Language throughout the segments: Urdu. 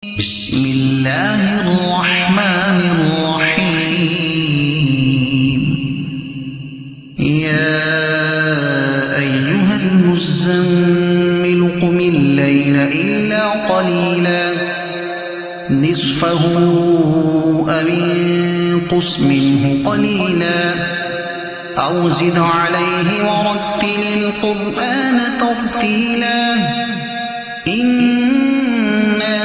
بسم الله الرحمن الرحيم. يا أيها المزمل قم الليل إلا قليلا نصفه أو انقص منه قليلا أو زد عليه ورتل القرآن ترتيلا.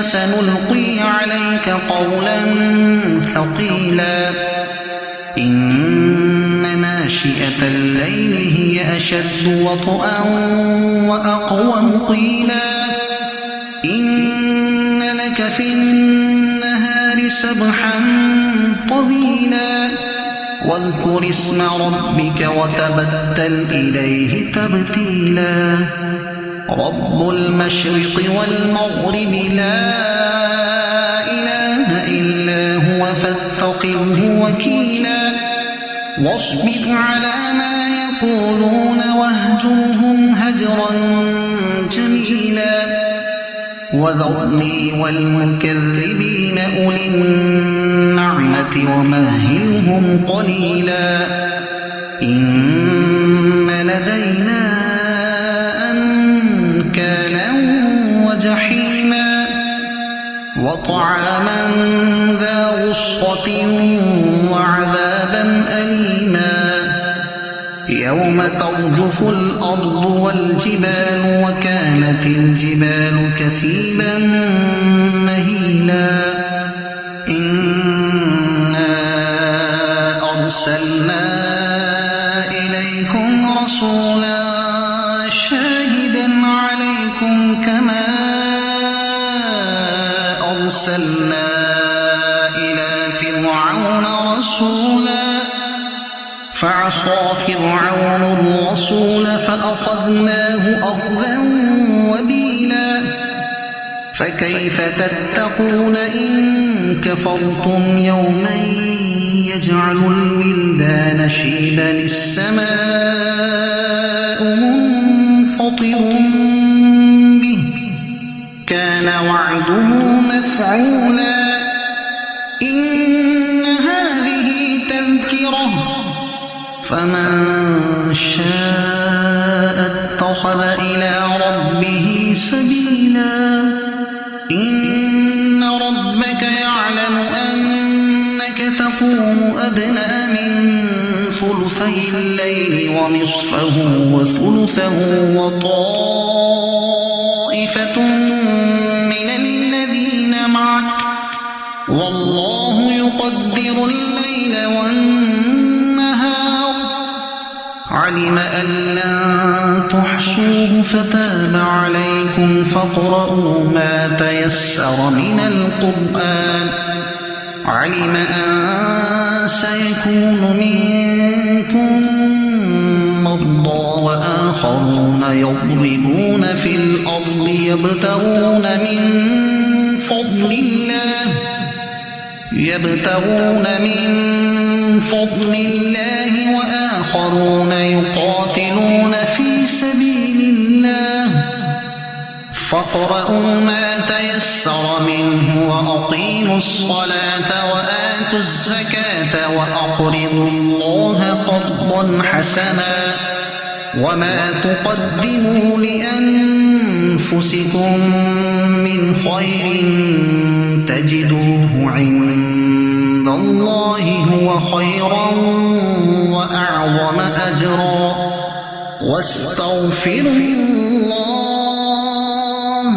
سنلقي عليك قولا ثقيلا. إن ناشئة الليل هي أشد وطئا وأقوم قيلا. إن لك في النهار سبحا طويلا. واذكر اسم ربك وتبتل إليه تبتيلا. رب المشرق والمغرب لا إله إلا هو فاتخذه وكيلا. واصبر على ما يقولون واهجرهم هجرا جميلا. وذرني والمكذبين أولي النعمة ومهلهم قليلا. إن لدينا وجحيما وطعاما ذا غصة وعذابا أليما. يوم ترجف الأرض والجبال وكانت الجبال كثيبا مهيلا. إنا أرسلنا إليكم رسولا شاهدا عليكم كما أرسلنا إلى فرعون رسولا فعصى فرعون الرسول فأخذناه أخذا وبيلا. فكيف تتقون إن كفرتم يوما يجعل الولدان شيبا السماء منفطر به كان وعده مفعولا. إن هذه تذكرة فمن شاء اتخذ إلى ربه سبيلا. إن ربك يعلم أنك تقوم أدنى من ثلثي الليل ونصفه وثلثه وطائفة من الذين معك والله يقدر الليل والنهار. علم أن لن تحصوه فتاب عليكم فاقرؤوا ما تيسر من القرآن. علم أن سيكون منكم مرضى وآخرون يضربون في الأرض يبتغون من فضل الله وآخرون يقاتلون في سبيل الله. فاقرؤوا ما تيسر منه وأقيموا الصلاة وآتوا الزكاة وأقرضوا الله قرضا حسنا. وما تقدموا لأنفسكم من خير تجدوه عند الله هو خيرا وأعظم أجرا. واستغفروا الله